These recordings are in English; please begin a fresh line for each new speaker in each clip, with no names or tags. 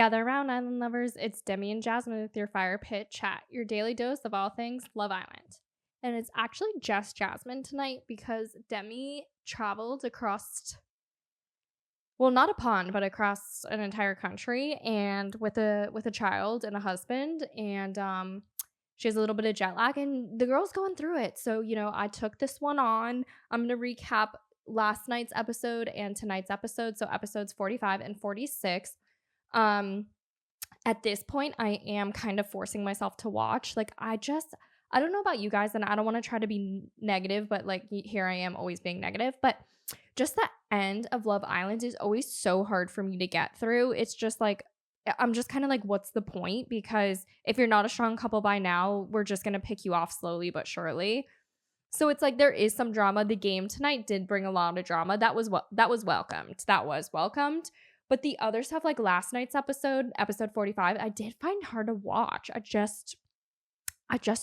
Gather around, Island lovers. It's Demi and Jasmine with your fire pit chat, your daily dose of all things Love Island. And it's actually just Jasmine tonight because Demi traveled across, well, not a pond, but across an entire country, and with a child and a husband, and she has a little bit of jet lag, and the girl's going through it. So I took this one on. I'm gonna recap last night's episode and tonight's episode, so episodes 45 and 46. At this point, I am kind of forcing myself to watch. Like, I don't know about you guys, and I don't want to try to be negative, but like here I am always being negative. But just the end of Love Island is always so hard for me to get through. It's just like, I'm just kind of like, what's the point? Because if you're not a strong couple by now, we're just going to pick you off slowly but surely. So it's like there is some drama. The game tonight did bring a lot of drama. That was welcomed. That was welcomed. But the other stuff, like last night's episode 45, I did find hard to watch. I just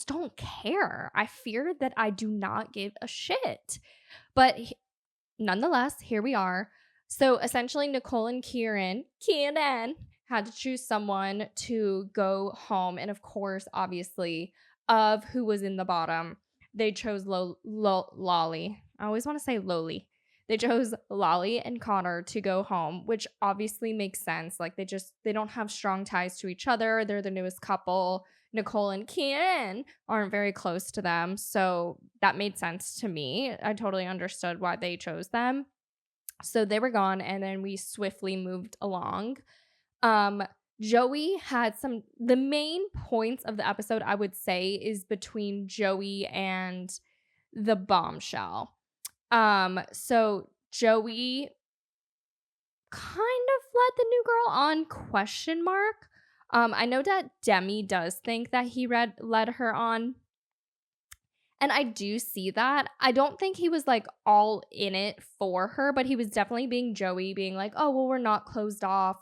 don't care. I fear that I do not give a shit. But nonetheless, here we are. So essentially, Nicole and Kieran had to choose someone to go home. And of course, obviously, of who was in the bottom, they chose Lolly. I always want to say Loli. They chose Lolly and Connor to go home, which obviously makes sense. Like they don't have strong ties to each other. They're the newest couple. Nicole and Kieran aren't very close to them. So that made sense to me. I totally understood why they chose them. So they were gone, and then we swiftly moved along. Joey had the main points of the episode, I would say, is between Joey and the bombshell. So Joey kind of led the new girl on ? I know that Demi does think that he led her on. And I do see that. I don't think he was like all in it for her, but he was definitely being Joey, being like, oh, well, we're not closed off.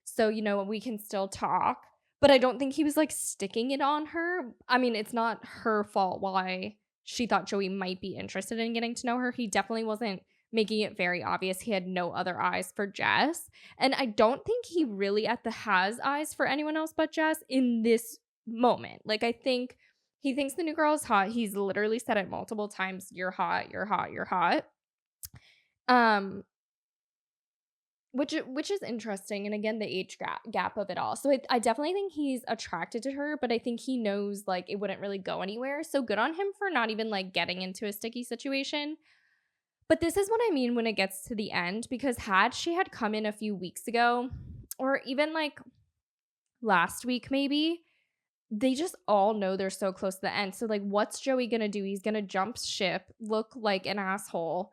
So, we can still talk. But I don't think he was like sticking it on her. I mean, it's not her fault why she thought Joey might be interested in getting to know her. He definitely wasn't making it very obvious he had no other eyes for Jess. And I don't think he really has eyes for anyone else but Jess in this moment. Like, I think he thinks the new girl is hot. He's literally said it multiple times, you're hot, you're hot, you're hot. Which is interesting. And again, the age gap of it all. So I definitely think he's attracted to her, but I think he knows like it wouldn't really go anywhere. So good on him for not even like getting into a sticky situation. But this is what I mean when it gets to the end, because had she had come in a few weeks ago, or even like last week maybe, they just all know they're so close to the end. So like, what's Joey gonna do? He's gonna jump ship, look like an asshole.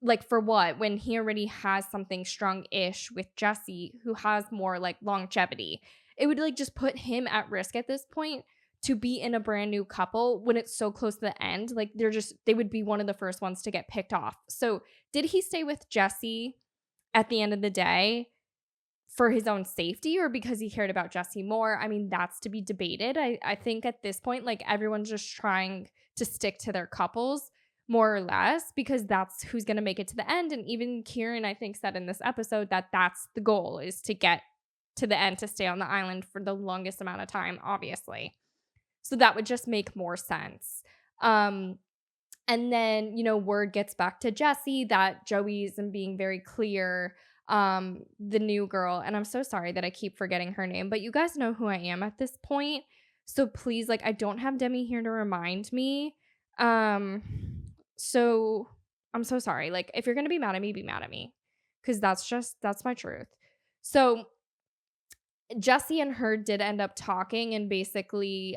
Like, for what? When he already has something strong-ish with Jessy, who has more like longevity. It would like just put him at risk at this point to be in a brand new couple when it's so close to the end. Like, they would be one of the first ones to get picked off. So did he stay with Jessy at the end of the day for his own safety, or because he cared about Jessy more? I mean, that's to be debated. I think at this point, like, everyone's just trying to stick to their couples more or less, because that's who's going to make it to the end. And even Kieran, I think, said in this episode that that's the goal, is to get to the end, to stay on the island for the longest amount of time, obviously. So that would just make more sense. And then, word gets back to Jessy that Joey isn't being very clear. The new girl, and I'm so sorry that I keep forgetting her name, but you guys know who I am at this point. So please, like, I don't have Demi here to remind me. So I'm so sorry. Like, if you're going to be mad at me, be mad at me. Because that's my truth. So Jessy and her did end up talking, and basically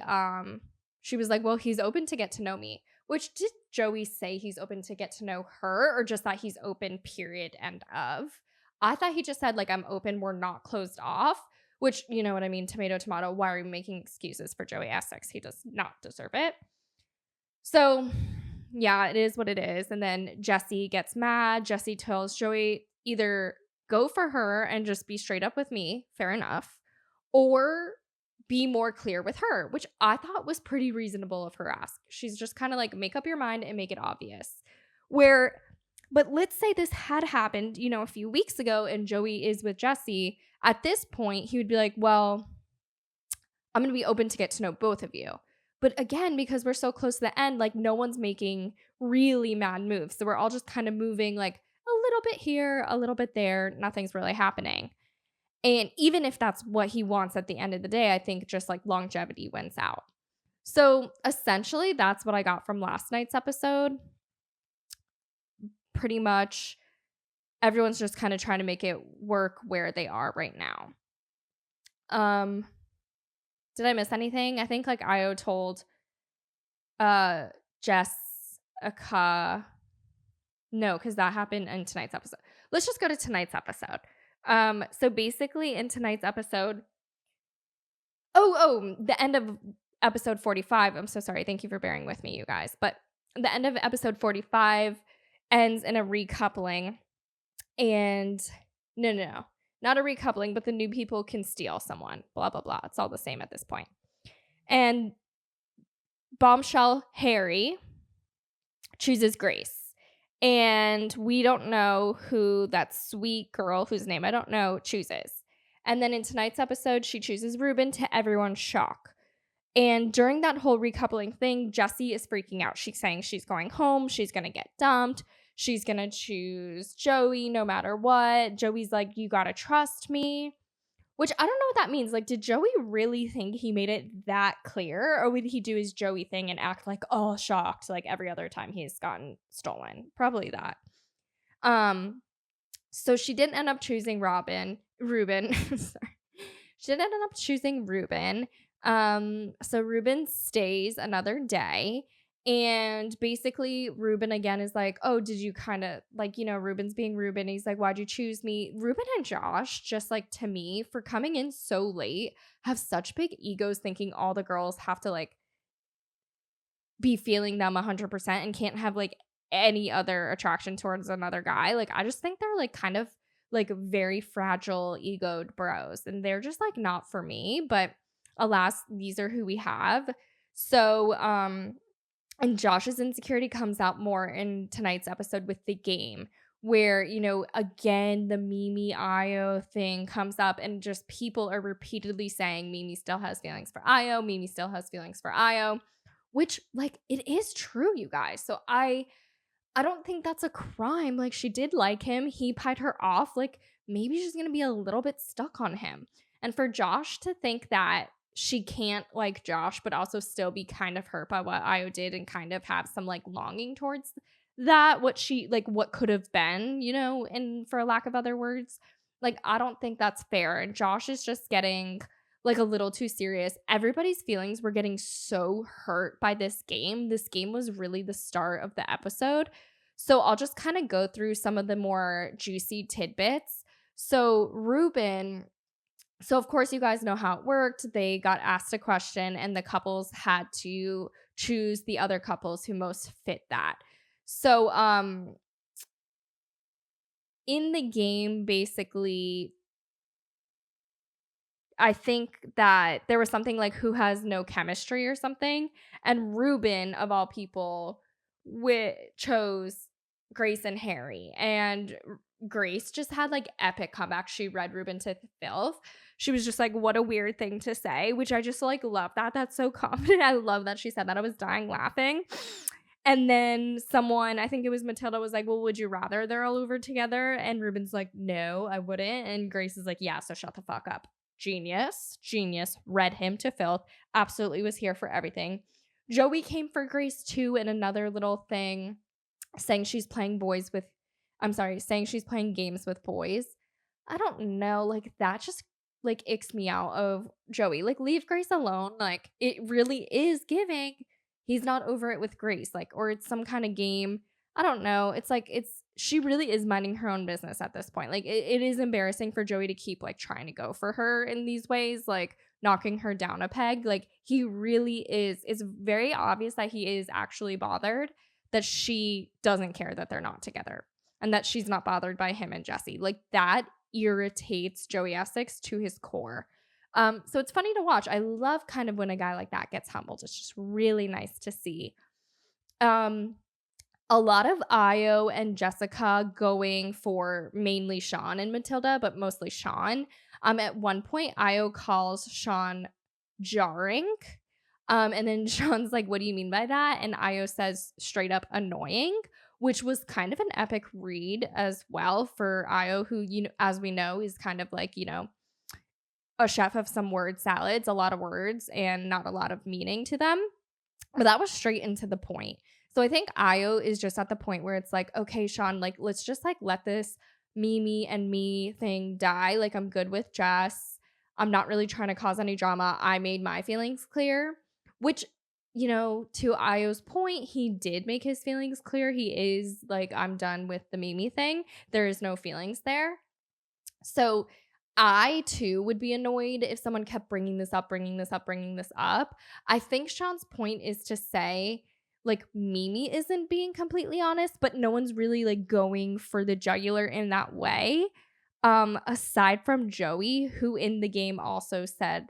she was like, well, he's open to get to know me. Which, did Joey say he's open to get to know her, or just that he's open, period, end of? I thought he just said, like, I'm open, we're not closed off. Which, you know what I mean? Tomato, tomato. Why are we making excuses for Joey Essex? He does not deserve it. So yeah, it is what it is. And then Jessy gets mad. Jessy tells Joey, either go for her and just be straight up with me, fair enough, or be more clear with her, which I thought was pretty reasonable of her ask. She's just kind of like, make up your mind and make it obvious. But let's say this had happened, a few weeks ago, and Joey is with Jessy At this point, he would be like, well, I'm going to be open to get to know both of you. But again, because we're so close to the end, like no one's making really mad moves. So we're all just kind of moving like a little bit here, a little bit there. Nothing's really happening. And even if that's what he wants at the end of the day, I think just like longevity wins out. So essentially, that's what I got from last night's episode. Pretty much everyone's just kind of trying to make it work where they are right now. Did I miss anything? I think like Io told Jessica. No, because that happened in tonight's episode. Let's just go to tonight's episode. So basically in tonight's episode, the end of episode 45. I'm so sorry. Thank you for bearing with me, you guys. But the end of episode 45 ends in a recoupling. And no. Not a recoupling, but the new people can steal someone. Blah, blah, blah. It's all the same at this point. And bombshell Harry chooses Grace. And we don't know who that sweet girl, whose name I don't know, chooses. And then in tonight's episode, she chooses Ruben, to everyone's shock. And during that whole recoupling thing, Jessy is freaking out. She's saying she's going home. She's going to get dumped. She's going to choose Joey no matter what. Joey's like, you got to trust me. Which I don't know what that means. Like, did Joey really think he made it that clear? Or would he do his Joey thing and act like, oh, shocked, like every other time he's gotten stolen? Probably that. So she didn't end up choosing Ruben. Sorry. She didn't end up choosing Ruben. So Ruben stays another day. And basically, Ruben again is like, oh, did you kind of like, Ruben's being Ruben. He's like, why'd you choose me? Ruben and Josh, just like to me, for coming in so late, have such big egos, thinking all the girls have to like be feeling them 100% and can't have like any other attraction towards another guy. Like, I just think they're like kind of like very fragile, egoed bros. And they're just like not for me. But alas, these are who we have. So, and Josh's insecurity comes out more in tonight's episode with the game, where, again, the Mimi Io thing comes up and just people are repeatedly saying Mimi still has feelings for Io. Mimi still has feelings for Io, which like it is true, you guys. So I don't think that's a crime. Like, she did like him. He pied her off. Like, maybe she's going to be a little bit stuck on him. And for Josh to think that she can't like Josh, but also still be kind of hurt by what Io did and kind of have some like longing towards that, what could have been, and for lack of other words, like, I don't think that's fair. And Josh is just getting like a little too serious. Everybody's feelings were getting so hurt by this game. This game was really the start of the episode. So I'll just kind of go through some of the more juicy tidbits. So Ruben, so of course you guys know how it worked. They got asked a question and the couples had to choose the other couples who most fit that. So in the game, basically, I think that there was something like who has no chemistry or something. And Ruben, of all people, chose Grace and Harry. And Grace just had like epic comeback. She read Ruben to filth. She was just like, what a weird thing to say, which I just like love that. That's so confident. I love that she said that. I was dying laughing. And then someone, I think it was Matilda, was like, well, would you rather they're all over together? And Ruben's like, no, I wouldn't. And Grace is like, yeah, so shut the fuck up. Genius. Read him to filth. Absolutely was here for everything. Joey came for Grace too in another little thing, saying she's playing games with boys. I don't know. Like, that just like icks me out of Joey. Like, leave Grace alone. Like, it really is giving he's not over it with Grace, like, or it's some kind of game. I don't know. It's like, she really is minding her own business at this point. Like, it is embarrassing for Joey to keep like trying to go for her in these ways, like knocking her down a peg. Like, he really is. It's very obvious that he is actually bothered that she doesn't care that they're not together and that she's not bothered by him and Jessy. Like, that irritates Joey Essex to his core. So it's funny to watch. I love kind of when a guy like that gets humbled. It's just really nice to see. A lot of Io and Jessica going for mainly Sean and Matilda, but mostly Sean. At one point, Io calls Sean jarring. And then Sean's like, what do you mean by that? And Io says straight up annoying, which was kind of an epic read as well for Io, who, as we know, is kind of like, a chef of some word salads, a lot of words and not a lot of meaning to them. But that was straight into the point. So I think Io is just at the point where it's like, okay, Sean, like, let's just like let this Mimi and me thing die. Like, I'm good with Jess. I'm not really trying to cause any drama. I made my feelings clear, which, to Io's point, he did make his feelings clear. He is like, I'm done with the Mimi thing. There is no feelings there. So I too would be annoyed if someone kept bringing this up. I think Sean's point is to say, like, Mimi isn't being completely honest, but no one's really like going for the jugular in that way. Aside from Joey, who in the game also said,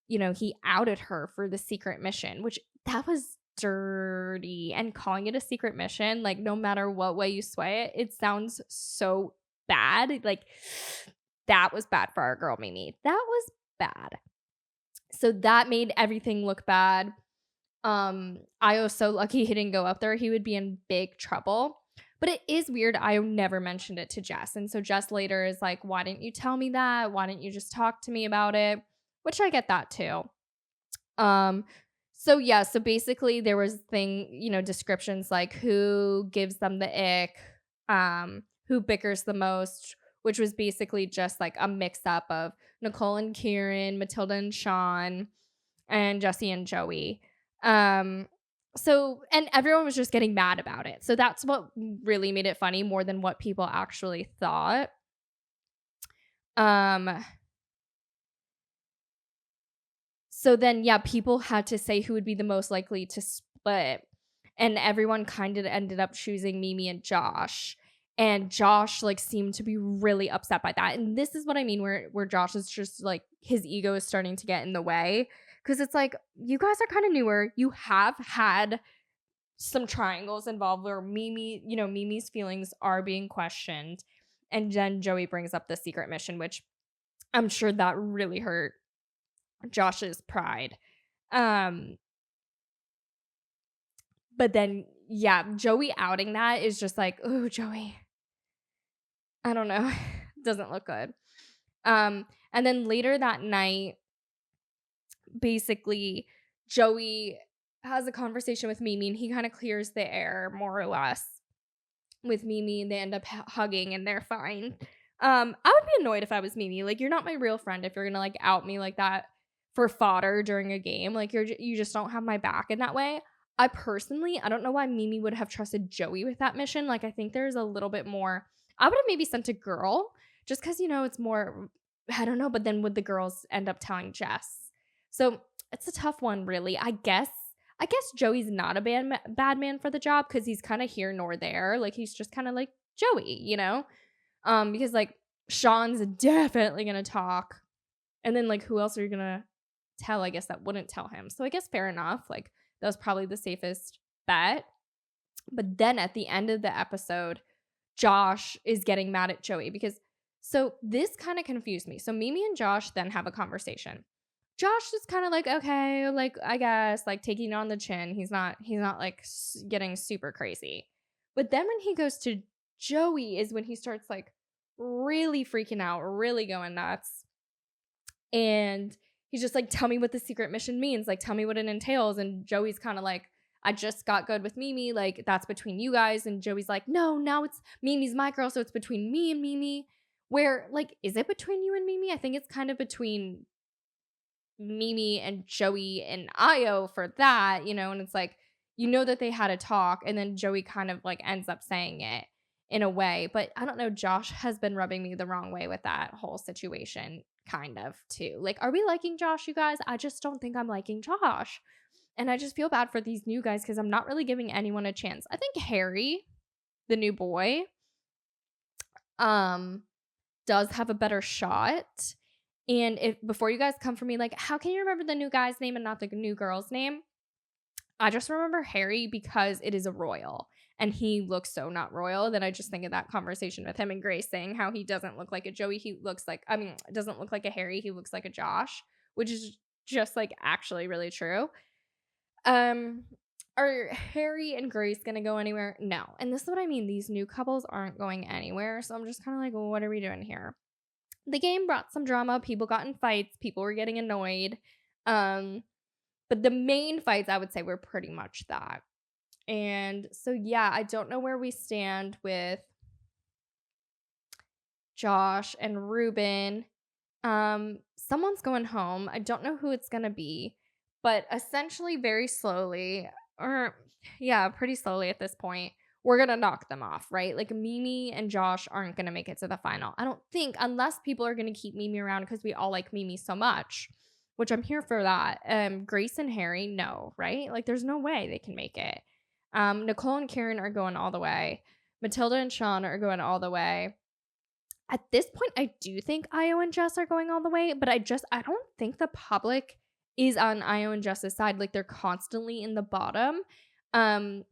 he outed her for the secret mission, which that was dirty. And calling it a secret mission, like, no matter what way you sway it, it sounds so bad. Like, that was bad for our girl Mimi. That was bad. So that made everything look bad. I was so lucky he didn't go up there. He would be in big trouble. But it is weird. I never mentioned it to Jess. And so Jess later is like, why didn't you tell me that? Why didn't you just talk to me about it? Which I get that too. So yeah, so basically there was descriptions like who gives them the ick, who bickers the most, which was basically just like a mix up of Nicole and Kieran, Matilda and Sean, and Jessy and Joey. So, and everyone was just getting mad about it. So that's what really made it funny more than what people actually thought. So then, yeah, people had to say who would be the most likely to split. And everyone kind of ended up choosing Mimi and Josh. And Josh, like, seemed to be really upset by that. And this is what I mean, where Josh is just, like, his ego is starting to get in the way. Because it's like, you guys are kind of newer. You have had some triangles involved where Mimi's feelings are being questioned. And then Joey brings up the secret mission, which I'm sure that really hurt Josh's pride. But then, yeah, Joey outing that is just like, oh, Joey. I don't know. Doesn't look good. And then later that night, basically, Joey has a conversation with Mimi and he kind of clears the air more or less with Mimi, and they end up hugging and they're fine. I would be annoyed if I was Mimi. Like, you're not my real friend if you're gonna like out me like that for fodder during a game. Like, you just don't have my back in that way. I don't know why Mimi would have trusted Joey with that mission. Like, I think there's a little bit more. I would have maybe sent a girl just because, it's more, I don't know. But then would the girls end up telling Jess? So it's a tough one, really. I guess Joey's not a bad man for the job because he's kind of here nor there. Like, he's just kind of like Joey, because like Sean's definitely going to talk. And then like, who else are you going to tell? I guess that wouldn't tell him. So I guess fair enough. Like, that was probably the safest bet. But then at the end of the episode, Josh is getting mad at Joey so this kind of confused me. So Mimi and Josh then have a conversation. Josh is kind of like, okay, like, I guess, like, taking it on the chin. He's not like getting super crazy. But then when he goes to Joey is when he starts like really freaking out, really going nuts. And he's just like, tell me what the secret mission means. Like, tell me what it entails. And Joey's kind of like, I just got good with Mimi. Like, that's between you guys. And Joey's like, no, now it's Mimi's my girl. So it's between me and Mimi. Where, like, is it between you and Mimi? I think it's kind of between Mimi and Joey and Io for that, and it's like, that they had a talk, and then Joey kind of like ends up saying it in a way. But I don't know, Josh has been rubbing me the wrong way with that whole situation kind of too. Like, are we liking Josh, you guys? I just don't think I'm liking Josh. And I just feel bad for these new guys because I'm not really giving anyone a chance. I think Harry, the new boy, does have a better shot. And before you guys come for me, like, how can you remember the new guy's name and not the new girl's name? I just remember Harry because it is a royal. and he looks so not royal, then I just think of that conversation with him and Grace saying how he doesn't look like a Joey. He looks like, doesn't look like a Harry. He looks like a Josh, which is just like actually really true. Are Harry and Grace gonna go anywhere? No. And this is what I mean. These new couples aren't going anywhere. So I'm just kind of like, well, what are we doing here? The game brought some drama. People got in fights. People were getting annoyed. But the main fights, I would say, were pretty much that. And so, yeah, I don't know where we stand with Josh and Ruben. Someone's going home. I don't know who it's going to be, but essentially very slowly, pretty slowly at this point, we're going to knock them off, right? Like Mimi and Josh aren't going to make it to the final. I don't think, unless people are going to keep Mimi around because we all like Mimi so much, which I'm here for that. Grace and Harry, no, right? Like there's no way they can make it. Nicole and Karen are going all the way. Matilda and Sean are going all the way. At this point, I do think Io and Jess are going all the way, but I don't think the public is on Io and Jess's side. Like they're constantly in the bottom. Io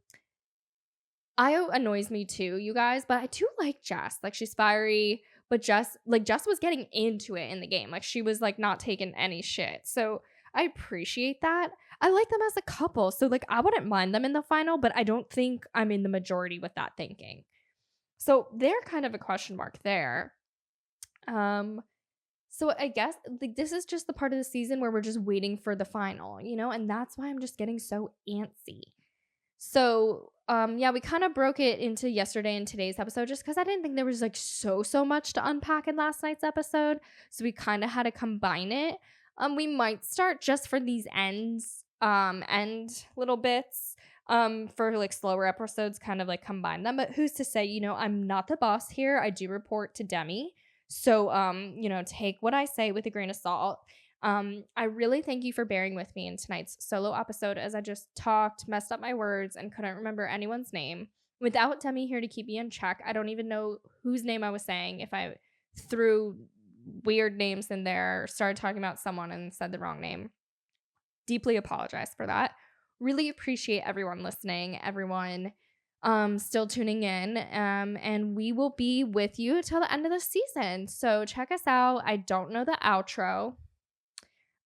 annoys me too, you guys, but I do like Jess. Like she's fiery, but Jess was getting into it in the game. Like she was like not taking any shit. So I appreciate that. I like them as a couple. So like I wouldn't mind them in the final, but I don't think I'm in the majority with that thinking. So they're kind of a question mark there. So I guess like this is just the part of the season where we're just waiting for the final, and that's why I'm just getting so antsy. So we kind of broke it into yesterday and today's episode just because I didn't think there was like so much to unpack in last night's episode. So we kind of had to combine it. We might start just for these end little bits. For like slower episodes, kind of like combine them. But who's to say, I'm not the boss here. I do report to Demi. So, take what I say with a grain of salt. I really thank you for bearing with me in tonight's solo episode as I just talked, messed up my words, and couldn't remember anyone's name. Without Demi here to keep me in check, I don't even know whose name I was saying if I threw weird names in there, started talking about someone and said the wrong name. Deeply apologize for that. Really appreciate everyone listening, everyone still tuning in, and we will be with you till the end of the season. So check us out. I don't know the outro,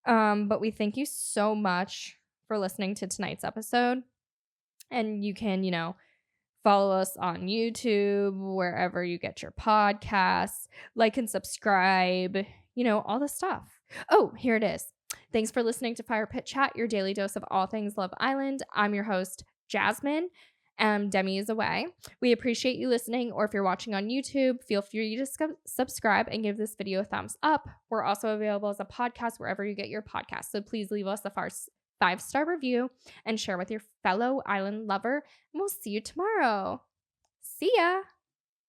but we thank you so much for listening to tonight's episode. And you can, follow us on YouTube, wherever you get your podcasts, like and subscribe, all the stuff. Oh, here it is. Thanks for listening to Fire Pit Chat, your daily dose of all things Love Island. I'm your host, Jasmine. Demi is away. We appreciate you listening, or if you're watching on YouTube, feel free to subscribe and give this video a thumbs up. We're also available as a podcast wherever you get your podcasts, so please leave us a 5-star review and share with your fellow island lover, and we'll see you tomorrow. See ya!